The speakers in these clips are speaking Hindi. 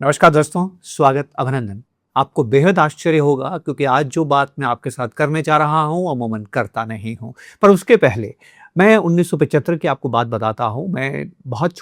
नमस्कार दोस्तों, स्वागत अभिनंदन। आपको बेहद आश्चर्य होगा क्योंकि आज जो बात मैं आपके साथ करने जा रहा हूँ, अमूमन करता नहीं हूँ। पर उसके पहले मैं 1975 की आपको बात बताता हूँ। मैं बहुत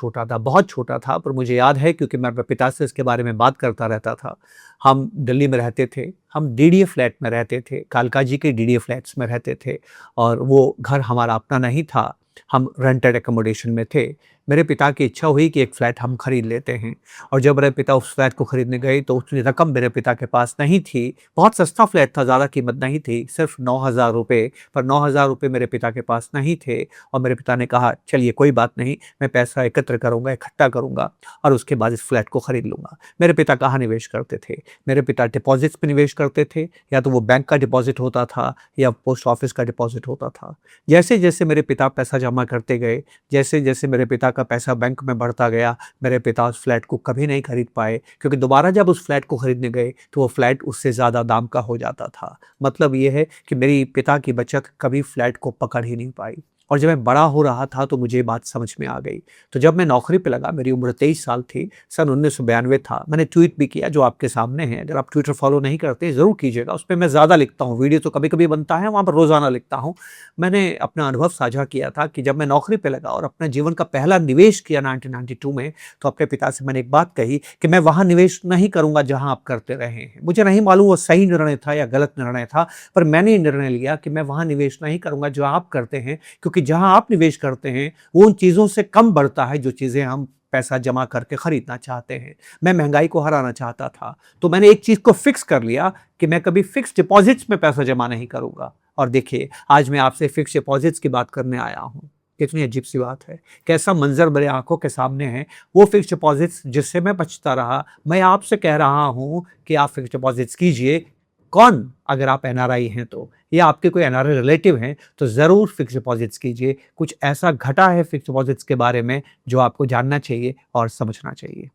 छोटा था पर मुझे याद है क्योंकि मैं अपने पिता से इसके बारे में बात करता रहता था। हम दिल्ली में रहते थे, हम डीडीए फ्लैट में रहते थे, कालका जी के डीडीए फ्लैट्स में रहते थे और वो घर हमारा अपना नहीं था, हम रेंटेड अकोमोडेशन में थे। मेरे पिता की इच्छा हुई कि एक फ्लैट हम खरीद लेते हैं। और जब मेरे पिता उस फ्लैट को खरीदने गए तो उतनी रकम मेरे पिता के पास नहीं थी। बहुत सस्ता फ्लैट था, ज़्यादा कीमत नहीं थी, सिर्फ 9,000 रुपए। पर 9,000 रुपए मेरे पिता के पास नहीं थे और मेरे पिता ने कहा, चलिए कोई बात नहीं, मैं पैसा एकत्र करूँगा, इकट्ठा करूँगा और उसके बाद इस फ्लैट को खरीद लूँगा। मेरे पिता कहाँ निवेश करते थे? मेरे पिता डिपॉज़िट्स पे निवेश करते थे, या तो वो बैंक का डिपॉज़िट होता था या पोस्ट ऑफिस का डिपॉज़िट होता था। जैसे-जैसे मेरे पिता पैसा जमा करते गए, जैसे-जैसे मेरे पिता का पैसा बैंक में बढ़ता गया, मेरे पिता उस फ्लैट को कभी नहीं खरीद पाए क्योंकि दोबारा जब उस फ्लैट को खरीदने गए तो वो फ्लैट उससे ज़्यादा दाम का हो जाता था। मतलब ये है कि मेरी पिता की बचत कभी फ्लैट को पकड़ ही नहीं पाई। और जब मैं बड़ा हो रहा था तो मुझे ये बात समझ में आ गई। तो जब मैं नौकरी पे लगा, मेरी उम्र 23 साल थी, सन 1992 था। मैंने ट्वीट भी किया जो आपके सामने है। अगर आप ट्विटर फॉलो नहीं करते ज़रूर कीजिएगा, उस पे मैं ज़्यादा लिखता हूँ। वीडियो तो कभी-कभी बनता है, वहाँ पर रोज़ाना लिखता हूँ। मैंने अपना अनुभव साझा किया था कि जब मैं नौकरी पे लगा और अपने जीवन का पहला निवेश किया 1992 में, तो अपने पिता से मैंने एक बात कही कि मैं वहाँ निवेश नहीं करूँगा जहाँ आप करते रहे हैं। मुझे नहीं मालूम वो सही निर्णय था या गलत निर्णय था, पर मैंने ये निर्णय लिया कि मैं वहाँ निवेश नहीं करूँगा जो आप करते हैं, क्योंकि जहाँ आप निवेश करते हैं वो उन चीज़ों से कम बढ़ता है जो चीज़ें हम पैसा जमा करके खरीदना चाहते हैं। मैं महँगाई को हराना चाहता था, तो मैंने एक चीज़ को फिक्स कर लिया कि मैं कभी फिक्स्ड डिपॉज़िट्स में पैसा जमा नहीं करूँगा। और देखिए, आज मैं आपसे फिक्स्ड डिपॉज़िट्स की बात करने आया हूँ। कितनी अजीब-सी बात है। कैसा मंज़र मेरे आँखों के सामने है। वो फिक्स्ड डिपॉज़िट्स जिससे मैं बचता रहा, मैं आपसे कह रहा हूँ कि आप फिक्स्ड डिपॉज़िट्स कीजिए। कौन? अगर आप एनआरआई हैं तो, या आपके कोई एनआरआई रिलेटिव हैं, तो ज़रूर फिक्स्ड डिपॉज़िट्स कीजिए। कुछ ऐसा घटा है फिक्स्ड डिपॉज़िट्स के बारे में जो आपको जानना चाहिए और समझना चाहिए।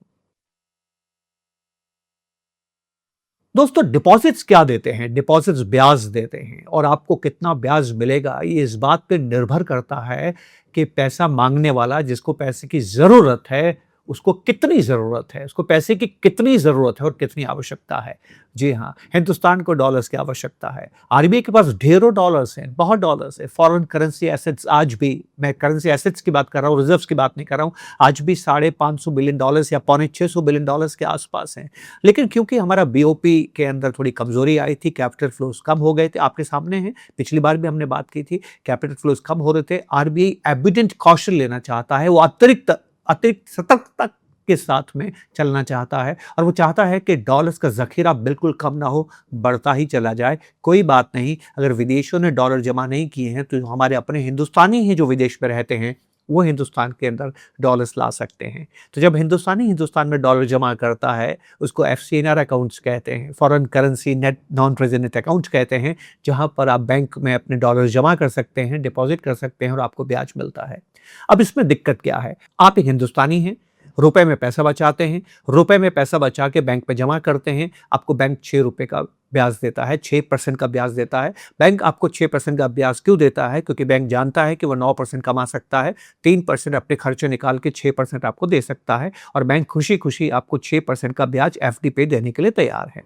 दोस्तों, डिपॉज़िट्स क्या देते हैं? डिपॉज़िट्स ब्याज देते हैं और आपको कितना ब्याज मिलेगा ये इस बात पे निर्भर करता है कि पैसा माँगने वाला जिसको पैसे की ज़रूरत है, उसको कितनी ज़रूरत है, उसको पैसे की कितनी ज़रूरत है और कितनी आवश्यकता है। जी हाँ, हिंदुस्तान को डॉलर्स की आवश्यकता है। आरबीआई के पास ढेरों डॉलर्स हैं, बहुत डॉलर्स हैं। फॉरेन करेंसी एसेट्स आज भी, मैं करेंसी एसेट्स की बात कर रहा हूँ, रिज़र्व्स की बात नहीं कर रहा हूँ, आज भी $550 बिलियन या पौने $600 बिलियन के आस-पास हैं। लेकिन क्योंकि हमारा बीओपी के अंदर थोड़ी कमज़ोरी आई थी, कैपिटल फ्लोज़ कम हो गए थे, आपके सामने हैं, पिछली बार भी हमने बात की थी, कैपिटल फ्लोज़ कम हो रहे थे। आरबीआई एविडेंट कॉशन लेना चाहता है, वो अतिरिक्त अतिरिक्त सतर्कता के साथ में चलना चाहता है और वो चाहता है कि डॉलर्स का ज़ख़ीरा बिल्कुल कम ना हो, बढ़ता ही चला जाए। कोई बात नहीं, अगर विदेशों ने डॉलर जमा नहीं किए हैं, तो हमारे अपने हिंदुस्तानी हैं जो विदेश में रहते हैं, वो हिंदुस्तान के अंदर डॉलर्स ला सकते हैं। तो जब हिंदुस्तानी हिंदुस्तान में डॉलर जमा करता है, उसको एफसीएनआर अकाउंट्स कहते हैं, foreign currency net non resident accounts कहते हैं, जहाँ पर आप बैंक में अपने डॉलर जमा कर सकते हैं, डिपॉज़िट कर सकते हैं और आपको ब्याज मिलता है। अब इसमें दिक्कत क्या है? आप एक हिंदुस्तानी हैं, रुपए में पैसा बचाते हैं, रुपए में पैसा बचा के बैंक में जमा करते हैं, आपको बैंक ₹6 का ब्याज देता है, 6% का ब्याज देता है। बैंक आपको 6% का ब्याज क्यों देता है? क्योंकि बैंक जानता है कि वो 9% कमा सकता है, 3% अपने खर्चे निकाल के 6% आपको दे सकता है और बैंक खुशी-खुशी आपको 6% का ब्याज एफडी पे देने के लिए तैयार है।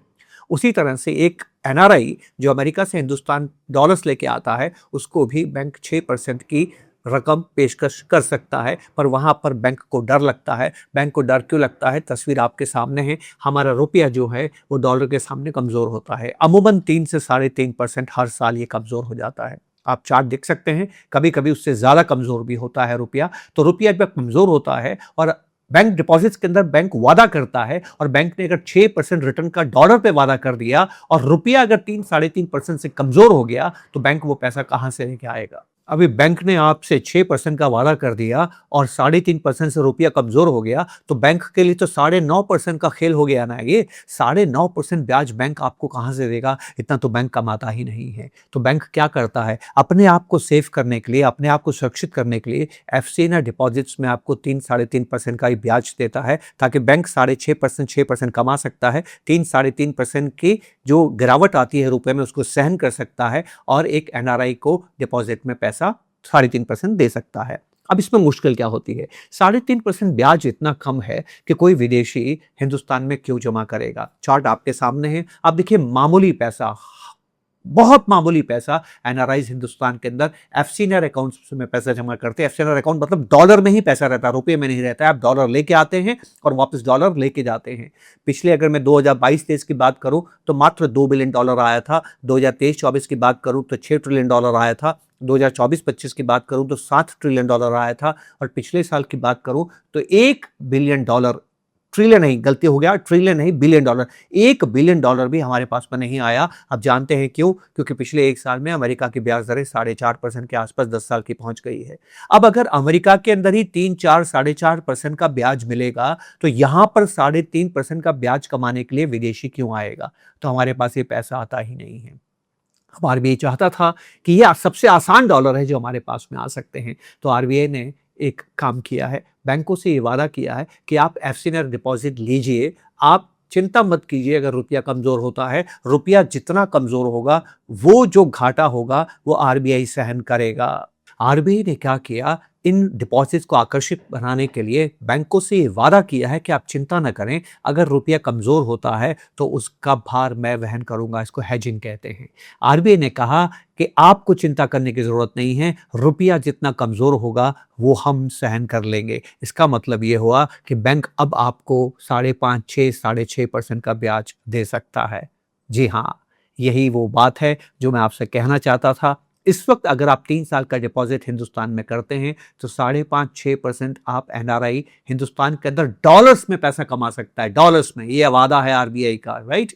उसी तरह से एक एनआरआई जो अमेरिका से हिंदुस्तान डॉलर्स लेके आता है, उसको भी बैंक 6% की रकम पेशकश कर सकता है, पर वहाँ पर बैंक को डर लगता है। बैंक को डर क्यों लगता है? तस्वीर आपके सामने है। हमारा रुपया जो है वो डॉलर के सामने कमज़ोर होता है। अमूमन 3 से साढ़े 3% हर साल ये कमज़ोर हो जाता है। आप चार्ट देख सकते हैं, कभी-कभी उससे ज़्यादा कमज़ोर भी होता है रुपया। तो रुपया जब कमज़ोर होता है और बैंक डिपॉज़िट्स के अंदर बैंक वादा करता है और बैंक ने अगर 6% रिटर्न का डॉलर पे वादा कर दिया और रुपया अगर 3 साढ़े 3% से कमज़ोर हो गया, तो बैंक वो पैसा कहाँ से लेके आएगा? अभी बैंक ने आपसे 6% का वादा कर दिया और 3.5% से रुपया कमज़ोर हो गया, तो बैंक के लिए तो 9.5% का खेल हो गया ना ये। 9.5% ब्याज बैंक आपको कहाँ से देगा? इतना तो बैंक कमाता ही नहीं है। तो बैंक क्या करता है? अपने आप को सेव करने के लिए, अपने आप को सुरक्षित करने के लिए एफसीएनआर डिपॉज़िट्स में आपको 3 साढ़े 3% का ही ब्याज देता है, ताकि बैंक 6% कमा सकता है। 3 साढ़े 3% की जो गिरावट आती है रुपए में, उसको सहन कर सकता है और एक एनआरआई को डिपॉज़िट में पैसा 3.5% दे सकता है। अब इसमें मुश्किल क्या होती है? 3.5% ब्याज इतना कम है कि कोई विदेशी हिंदुस्तान में क्यों जमा करेगा? चार्ट आपके सामने है। आप देखिए मामूली पैसा, बहुत मामूली पैसा एनआरआईज़ हिंदुस्तान के अंदर एफसीएनआर अकाउंट्स में पैसा जमा करते हैं। एफसीएनआर अकाउंट मतलब डॉलर में ही पैसा रहता है, रुपये में नहीं रहता है। आप डॉलर लेके आते हैं और वापस डॉलर लेके जाते हैं। पिछले अगर मैं 2022-23 की बात करूं तो मात्र $2 बिलियन आया था। 2023-24 की बात करूं तो $6 ट्रिलियन आया था। 2024-25 की बात करूं तो $7 ट्रिलियन आया था। और पिछले साल की बात करूं तो $1 बिलियन, ट्रिलियन नहीं, गलती हो गया, ट्रिलियन नहीं, बिलियन डॉलर, $1 बिलियन भी हमारे पास में नहीं आया। अब जानते हैं क्यों? क्योंकि पिछले एक साल में अमेरिका की ब्याज दरें 4.5% के आसपास 10 साल की पहुंच गई है। अब अगर अमेरिका के अंदर ही 3-4, 4.5% का ब्याज मिलेगा तो यहां पर 3.5% का ब्याज कमाने के लिए विदेशी क्यों आएगा? तो हमारे पास ये पैसा आता ही नहीं है। आरबीआई चाहता था कि ये सबसे आसान डॉलर है जो हमारे पास में आ सकते हैं। तो आरबीआई ने एक काम किया है, बैंकों से ये वादा किया है कि आप एफसीएनआर डिपॉजिट लीजिए, आप चिंता मत कीजिए अगर रुपया कमज़ोर होता है। रुपया जितना कमज़ोर होगा वो जो घाटा होगा वो आरबीआई सहन करेगा। आरबीआई ने क्या किया, इन डिपॉजिट्स को आकर्षित बनाने के लिए बैंकों से ये वादा किया है कि आप चिंता न करें, अगर रुपया कमज़ोर होता है तो उसका भार मैं वहन करूंगा। इसको हेजिंग कहते हैं। आरबीआई ने कहा कि आपको चिंता करने की ज़रूरत नहीं है, रुपया जितना कमज़ोर होगा वो हम सहन कर लेंगे। इसका मतलब ये हुआ कि बैंक अब आपको 5.5, 6.5% का ब्याज दे सकता है। जी हाँ, यही वो बात है जो मैं आपसे कहना चाहता था। इस वक्त अगर आप 3 साल का डिपॉजिट हिंदुस्तान में करते हैं तो 5.5-6% आप एनआरआई हिंदुस्तान के अंदर डॉलर्स में पैसा कमा सकता है। डॉलर्स में, ये वादा है आरबीआई का, राइट।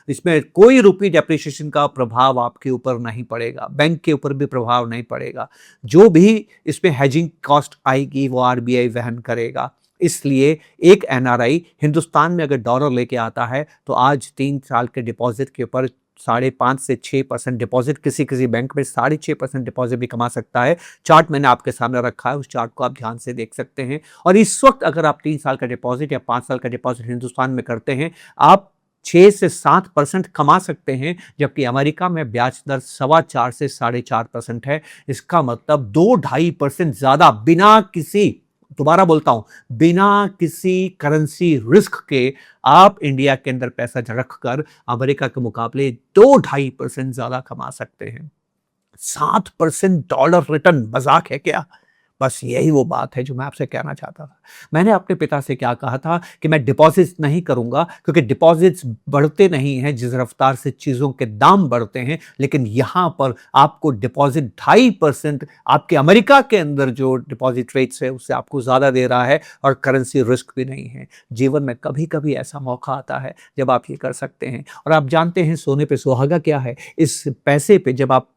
इसमें कोई रुपी डेप्रिसिएशन का प्रभाव आपके ऊपर नहीं पड़ेगा, बैंक के ऊपर भी प्रभाव नहीं पड़ेगा। जो भी इसमें हेजिंग कॉस्ट आएगी वो आरबीआई वहन करेगा। इसलिए एक एनआरआई हिंदुस्तान में अगर डॉलर लेके आता है तो आज 3 साल के डिपॉजिट के ऊपर 5.5 से 6% डिपॉजिट, किसी किसी बैंक में 6.5% डिपॉजिट भी कमा सकता है। चार्ट मैंने आपके सामने रखा है, उस चार्ट को आप ध्यान से देख सकते हैं। और इस वक्त अगर आप 3 साल का डिपॉजिट या 5 साल का डिपॉजिट हिंदुस्तान में करते हैं, आप 6 से 7% कमा सकते हैं, जबकि अमेरिका में ब्याज दर 4.25 से 4.5% है। इसका मतलब 2-2.5% ज्यादा, बिना किसी, दोबारा बोलता हूं, बिना किसी करेंसी रिस्क के आप इंडिया के अंदर पैसा रखकर अमेरिका के मुकाबले 2-2.5% ज्यादा कमा सकते हैं। 7% डॉलर रिटर्न मजाक है क्या? बस यही वो बात है जो मैं आपसे कहना चाहता था। मैंने अपने पिता से क्या कहा था कि मैं डिपॉजिट्स नहीं करूंगा, क्योंकि डिपॉजिट्स बढ़ते नहीं हैं जिस रफ्तार से चीज़ों के दाम बढ़ते हैं, लेकिन यहाँ पर आपको डिपॉजिट 2.5% आपके अमेरिका के अंदर जो डिपॉजिट रेट्स है उससे आपको ज़्यादा दे रहा है, और करेंसी रिस्क भी नहीं है। जीवन में कभी कभी ऐसा मौका आता है जब आप ये कर सकते हैं। और आप जानते हैं सोने पे सुहागा क्या है? इस पैसे पे जब आप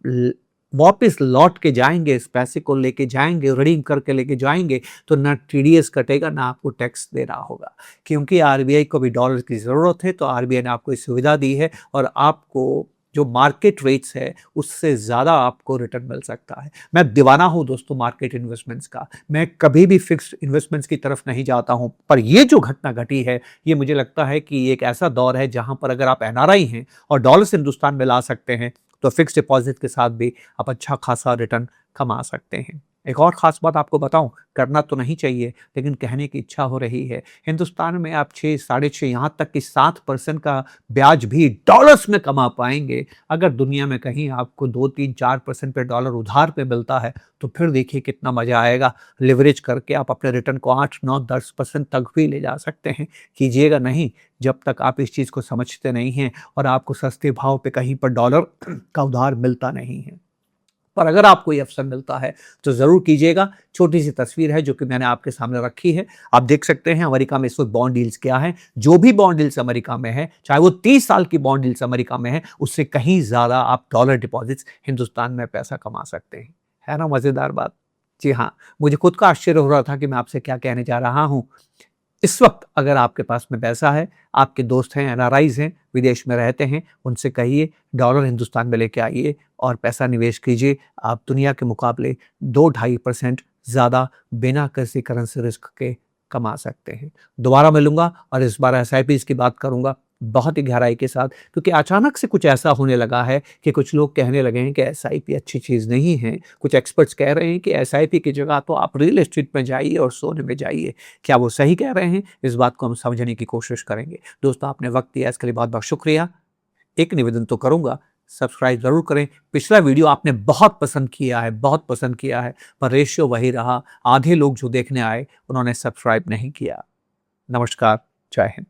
वापस लौट के जाएंगे, इस पैसे को लेके जाएंगे, रिडीम करके लेके जाएंगे, तो ना टीडीएस कटेगा ना आपको टैक्स देना होगा। क्योंकि आरबीआई को भी डॉलर की ज़रूरत है, तो आरबीआई ने आपको इस सुविधा दी है, और आपको जो मार्केट रेट्स है उससे ज़्यादा आपको रिटर्न मिल सकता है। मैं दीवाना हूँ दोस्तों मार्केट इन्वेस्टमेंट्स का। मैं कभी भी फिक्स्ड इन्वेस्टमेंट्स की तरफ नहीं जाता हूँ, पर ये जो घटना घटी है ये मुझे लगता है कि एक ऐसा दौर है जहाँ पर अगर आप एनआरआई हैं और डॉलर्स हिंदुस्तान में ला सकते हैं तो फिक्स डिपॉजिट के साथ भी आप अच्छा खासा रिटर्न कमा सकते हैं। एक और ख़ास बात आपको बताऊं, करना तो नहीं चाहिए लेकिन कहने की इच्छा हो रही है, हिंदुस्तान में आप 6, 6.5, यहाँ तक कि 7% का ब्याज भी डॉलर्स में कमा पाएंगे। अगर दुनिया में कहीं आपको 2, 3, 4% पे डॉलर उधार पे मिलता है तो फिर देखिए कितना मज़ा आएगा। लिवरेज करके आप अपने रिटर्न को 8, 9, 10% तक भी ले जा सकते हैं। कीजिएगा नहीं जब तक आप इस चीज़ को समझते नहीं हैं और आपको सस्ते भाव पे कहीं पर डॉलर का उधार मिलता नहीं है। पर अगर आपको ये अवसर मिलता है तो ज़रूर कीजिएगा। छोटी सी तस्वीर है जो कि मैंने आपके सामने रखी है। आप देख सकते हैं अमेरिका में इस वक्त बॉन्ड डील्स क्या है। जो भी बॉन्ड डील्स अमेरिका में है, चाहे वो 30 साल की बॉन्ड डील्स अमेरिका में है, उससे कहीं ज़्यादा आप डॉलर डिपॉजिट्स हिंदुस्तान में पैसा कमा सकते हैं। है ना मज़ेदार बात? जी हाँ, मुझे खुद का आश्चर्य हो रहा था कि मैं आपसे क्या कहने जा रहा हूँ। इस वक्त अगर आपके पास में पैसा है, आपके दोस्त हैं, एनआरआईज हैं, विदेश में रहते हैं, उनसे कहिए डॉलर हिंदुस्तान में लेके आइए और पैसा निवेश कीजिए। आप दुनिया के मुकाबले 2-2.5% ज़्यादा बिना किसी करेंसी रिस्क के कमा सकते हैं। दोबारा मिलूंगा और इस बार एसआईपीज़ की बात करूंगा। बहुत ही गहराई के साथ, क्योंकि अचानक से कुछ ऐसा होने लगा है कि कुछ लोग कहने लगे हैं कि एसआईपी अच्छी चीज़ नहीं है। कुछ एक्सपर्ट्स कह रहे हैं कि एसआईपी की जगह तो आप रियल एस्टेट में जाइए और सोने में जाइए। क्या वो सही कह रहे हैं? इस बात को हम समझने की कोशिश करेंगे। दोस्तों, आपने वक्त दिया इसके लिए बहुत-बहुत शुक्रिया। एक निवेदन तो करूँगा, सब्सक्राइब ज़रूर करें। पिछला वीडियो आपने बहुत पसंद किया है, बहुत पसंद किया है, पर रेशियो वही रहा। आधे लोग जो देखने आए, उन्होंने सब्सक्राइब नहीं किया। नमस्कार, जय हिंद।